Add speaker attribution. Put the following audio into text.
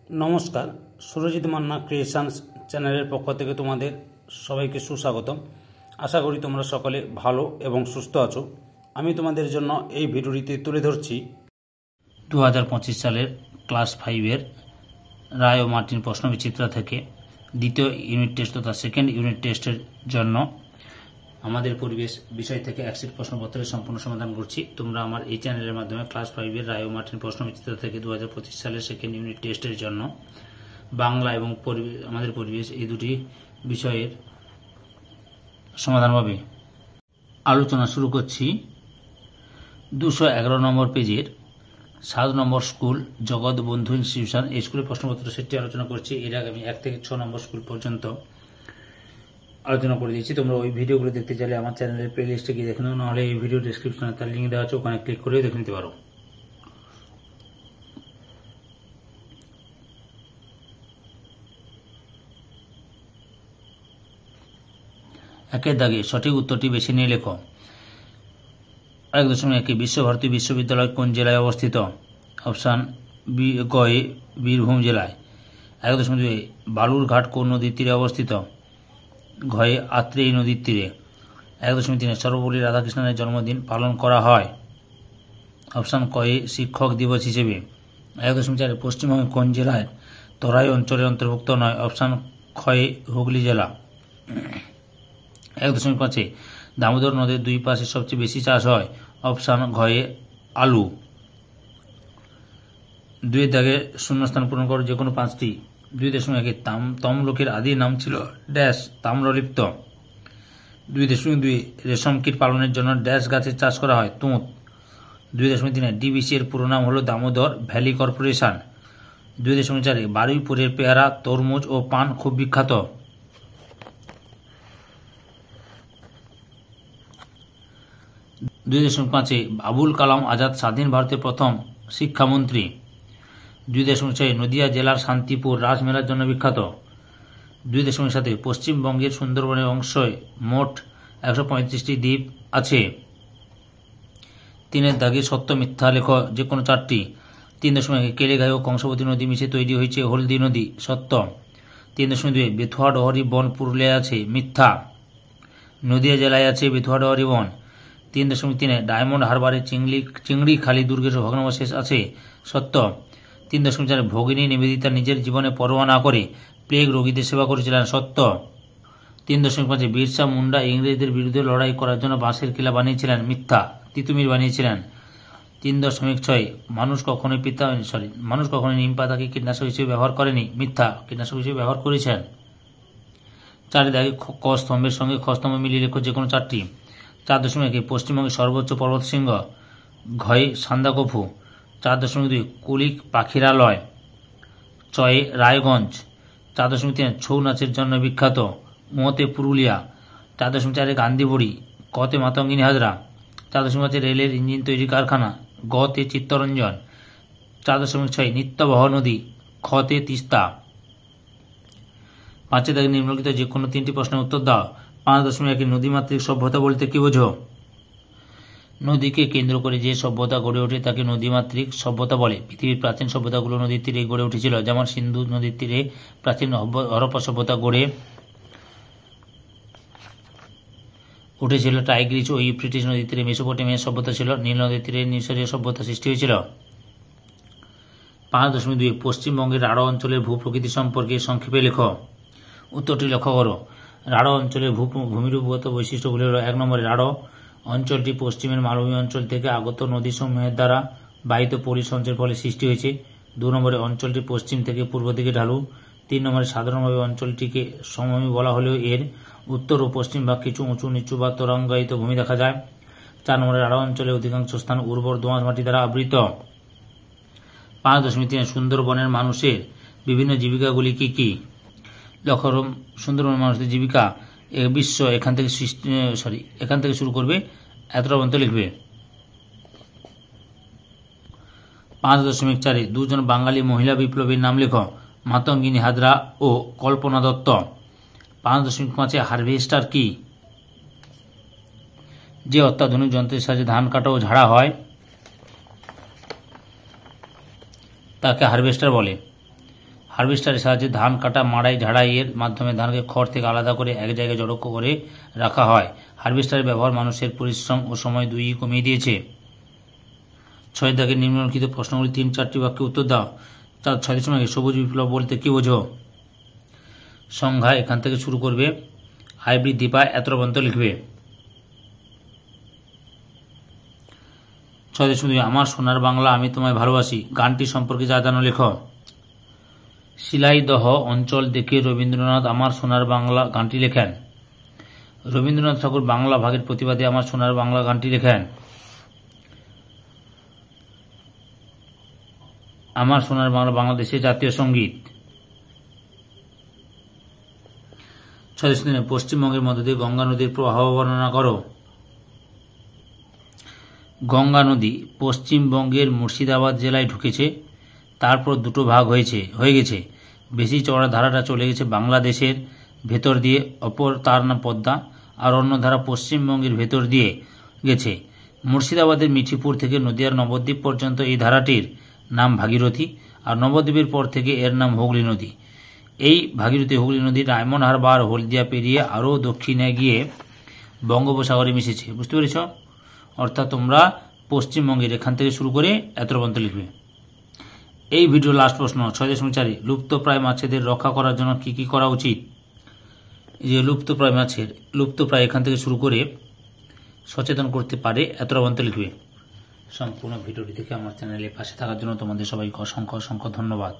Speaker 1: নমস্কার, সুরজিৎ মান্না ক্রিয়েশনস চ্যানেলের পক্ষ থেকে তোমাদের সবাইকে সুস্বাগতম। আশা করি তোমরা সকলে ভালো এবং সুস্থ আছো। আমি তোমাদের জন্য এই ভিডিওটিতে তুলে ধরছি 2025 সালের ক্লাস 5-এর রায় ও মার্টিন প্রশ্নবিচিত্রা থেকে দ্বিতীয় ইউনিট টেস্ট তথা সেকেন্ড ইউনিট টেস্টের জন্য আমাদের পরিবেশ বিষয় থেকে একশিট প্রশ্নপত্রের সম্পূর্ণ সমাধান করছি। তোমরা আমার এই চ্যানেলের মাধ্যমে ক্লাস 5-এর রায় ও মার্টিন প্রশ্নবিচিত্রা থেকে 2025 সালের সেকেন্ড ইউনিট টেস্টের জন্য বাংলা এবং আমাদের পরিবেশ এই দুটি বিষয়ের সমাধান পাবে। আলোচনা শুরু করছি 211 নম্বর পেজের 7 নম্বর স্কুল জগৎ বন্ধু ইনস্টিটিউশন এই স্কুলের প্রশ্নপত্র সেটটি আলোচনা করছি। এর আগে আমি 1 থেকে 6 নম্বর স্কুল পর্যন্ত আলোচনা করে দিয়েছি। তোমরা ওই ভিডিওগুলো দেখতে চাইলে আমার চ্যানেলের প্লে লিস্টে গিয়ে দেখে নাও, নাহলে এই ভিডিও ডেসক্রিপশনে তার লিঙ্ক দেওয়া আছে, ওখানে ক্লিক করেও দেখে নিতে পারো। একের দাগে সঠিক উত্তরটি বেছে নিয়ে লেখো। 1.1 বিশ্বভারতী বিশ্ববিদ্যালয় কোন জেলায় অবস্থিত? অপশান বি গয়ে বীরভূম জেলায়। 1.2 বালুরঘাট কোন নদীর তীরে অবস্থিত? ঘয়ে আত্রেয়ী নদীর তীরে। 1.3 সর্বপল্লী রাধাকৃষ্ণনের জন্মদিন পালন করা হয়? অপশান কয়ে শিক্ষক দিবস হিসেবে। 1.4 পশ্চিমবঙ্গের কোন জেলায় তরাই অঞ্চলের অন্তর্ভুক্ত নয়? অপশান ক্ষয়ে হুগলি জেলা। 1.5 দামোদর নদের দুই পাশে সবচেয়ে বেশি চাষ হয়? অপশান ঘয়ে আলু। 2 দাগে শূন্যস্থান পূরণ করো যে কোনো 5টি। 2.1 তমলুকের আদি নাম ছিল ড্যাশ তাম্রলিপ্ত। 2.2 রেশম কীট পালনের জন্য ড্যাশ গাছের চাষ করা হয়? তুঁত। 2.3 ডিবিসি এর পুরো নাম হলো দামোদর ভ্যালি কর্পোরেশন। 2.4 বারুইপুরের পেয়ারা, তরমুজ ও পান খুব বিখ্যাত। 2.5 আবুল কালাম আজাদ স্বাধীন ভারতের প্রথম শিক্ষামন্ত্রী। 2.6 নদিয়া জেলার শান্তিপুর রাজমেলার জন্য বিখ্যাত। 2.7 পশ্চিমবঙ্গের সুন্দরবনের অংশে মোট 135টি দ্বীপ আছে। 3 দাগে সত্য মিথ্যা লেখ যে কোনো 4টি। 3.1 কেলেঘাই ও কংসাবতী নদী মিশে তৈরি হয়েছে হলদি নদী, সত্য। 3.2 বেথুয়া ডহরি বন পুরুলিয়ায় আছে, মিথ্যা। নদিয়া জেলায় আছে বেথুয়া ডহরি বন। 3.3 ডায়মন্ড হারবারে চিংড়ি খালি দুর্গের ভগ্নাবশেষ আছে, সত্য। 3.4 ভগিনী নিবেদিতা নিজের জীবনে পরোয়া না করে প্লেগ রোগীদের সেবা করেছিলেন, সত্য। 3.5 বিরসা মুন্ডা ইংরেজদের বিরুদ্ধে লড়াই করার জন্য বাঁশের কিলা বানিয়েছিলেন, মিথ্যা। তিতুমির বানিয়েছিলেন। 3.6 মানুষ কখনোই নিম পাতাকে কীটনাশক হিসেবে ব্যবহার করেনি, মিথ্যা। কীটনাশক হিসেবে ব্যবহার করেছেন। 4 দাগে ক স্তম্ভের সঙ্গে খ স্তম্ভ মিলিয়ে লেখো যে কোনো 4টি। 4.1 পশ্চিমবঙ্গের সর্বোচ্চ পর্বতশৃঙ্গ? ঘয়ে সান্দাকফু। 4.2 কুলিক পাখিরালয়, চয়ে রায়গঞ্জ। 4.3 ছৌ নাচের জন্য বিখ্যাত? উঁতে পুরুলিয়া। 4.4 গান্ধীবড়ি, কতে মাতঙ্গিনী হাজরা। 4.5 রেলের ইঞ্জিন তৈরি কারখানা? গতে চিত্তরঞ্জন। 4.6 নিত্যবহ নদী? খতে তিস্তা। 5 দাগে নিম্নলিখিত যে কোনো 3টি প্রশ্নের উত্তর দাও। 5.1 নদীমাতৃক সভ্যতা বলতে কি বোঝো? নদীকে কেন্দ্র করে যে সভ্যতা গড়ে ওঠে তাকে নদীমাতৃক সভ্যতা বলে। পৃথিবীর প্রাচীন সভ্যতাগুলো নদীর তীরে গড়ে উঠেছিল, যেমন সিন্ধু নদীর তীরে প্রাচীন হরপ্পা সভ্যতা গড়ে উঠেছিল। টাইগ্রিস ও ইউফ্রেটিস নদীর তীরে মেসোপটেমিয়া সভ্যতা ছিল। নীল নদীর তীরে মিশরীয় সভ্যতা সৃষ্টি হয়েছিল। 5.2 পশ্চিমবঙ্গের রাঢ় অঞ্চলের ভূপ্রকৃতি সম্পর্কে সংক্ষেপে লেখো। উত্তরটি লক্ষ্য করো। রাঢ় অঞ্চলের ভূমিরূপগত বৈশিষ্ট্যগুলি হল: 1 নম্বরে রাঢ় অঞ্চলটি পশ্চিমের মালভূমি অঞ্চল থেকে আগত নদীসমূহের দ্বারা বাহিত পলিসঞ্চয়ের ফলে সৃষ্টি হয়েছে। 2 নম্বরে অঞ্চলটি পশ্চিম থেকে পূর্ব দিকে ঢালু। 3 নম্বরে সাধারণভাবে অঞ্চলটিকে সমভূমি বলা হলেও এর উত্তর ও পশ্চিম ভাগ কিছু উঁচু নিচু বা তরঙ্গায়িত ভূমি দেখা যায়। 4 নম্বরে রাঢ় অঞ্চলের অধিকাংশ স্থান উর্বর দোআঁশ মাটি দ্বারা আবৃত। 5.3 সুন্দরবনের মানুষের বিভিন্ন জীবিকাগুলি কি কি? লক্ষ্য করো, সুন্দরবনের মানুষদের জীবিকা বিশ্ব এখান থেকে শুরু করবে, এতটা পর্যন্ত লিখবে। 5.4 দুজন বাঙালি মহিলা বিপ্লবীর নাম লেখো। মাতঙ্গিনী হাজরা ও কল্পনা দত্ত। 5.5 হারভেস্টার কি? যে অত্যাধুনিক যন্ত্রের সাহায্যে ধান কাটা ও ঝাড়া হয় তাকে হারভেস্টার বলে। হারভেস্টারের সাহায্যে ধান কাটা, মাড়াই, ঝাড়াইয়ের মাধ্যমে ধানকে খড় থেকে আলাদা করে এক জায়গায় জড়ো করে রাখা হয়। হারভেস্টারের ব্যবহার মানুষের পরিশ্রম ও সময় দুইই কমিয়ে দিয়েছে। 6 দাগের নিম্নলিখিত প্রশ্নগুলি 3-4টি বাক্যে উত্তর দাও। 6.1 সবুজ বিপ্লব বলতে কি বোঝো? সংজ্ঞা এখান থেকে শুরু করবে, আয় বৃদ্ধি পায়, এতরবন্ত লিখবে। 6.2 আমার সোনার বাংলা আমি তোমায় ভালোবাসি গানটি সম্পর্কে যা জানো লেখো। শিলাইদহ অঞ্চল দেখে রবীন্দ্রনাথ আমার সোনার বাংলা গানটি লেখেন। রবীন্দ্রনাথ ঠাকুর বাংলা ভাগের প্রতিবাদে আমার সোনার বাংলা গানটি লেখেন। আমার সোনার বাংলা বাংলাদেশের জাতীয় সঙ্গীত। 6.3 পশ্চিমবঙ্গের মধ্য দিয়ে গঙ্গা নদীর প্রবাহ বর্ণনা করো। গঙ্গা নদী পশ্চিমবঙ্গের মুর্শিদাবাদ জেলায় ঢুকেছে, তারপর দুটো ভাগ হয়ে গেছে। বেশি চওড়া ধারাটা চলে গেছে বাংলাদেশের ভেতর দিয়ে, অপর তার নাম পদ্মা, আর অন্য ধারা পশ্চিমবঙ্গের ভেতর দিয়ে গেছে। মুর্শিদাবাদের মিঠিপুর থেকে নদিয়ার নবদ্বীপ পর্যন্ত এই ধারাটির নাম ভাগীরথী, আর নবদ্বীপের পর থেকে এর নাম হুগলি নদী। এই ভাগীরথী হুগলি নদী ডায়মন্ড হারবার হলদিয়া পেরিয়ে আরও দক্ষিণে গিয়ে বঙ্গোপসাগরে মিশেছে। বুঝতে পেরেছ? অর্থাৎ তোমরা পশ্চিমবঙ্গের এখান থেকে শুরু করে এত পর্যন্ত লিখবে। এই ভিডিও লাস্ট প্রশ্ন 6.4 লুপ্তপ্রায় মাছেদের রক্ষা করার জন্য কি কি করা উচিত? এই যে লুপ্তপ্রায় এখান থেকে শুরু করে সচেতন করতে পারে এত পর্যন্ত লিখবে। সম্পূর্ণ ভিডিওটি থেকে আমার চ্যানেলে পাশে থাকার জন্য তোমাদের সবাইকে অসংখ্য অসংখ্য ধন্যবাদ।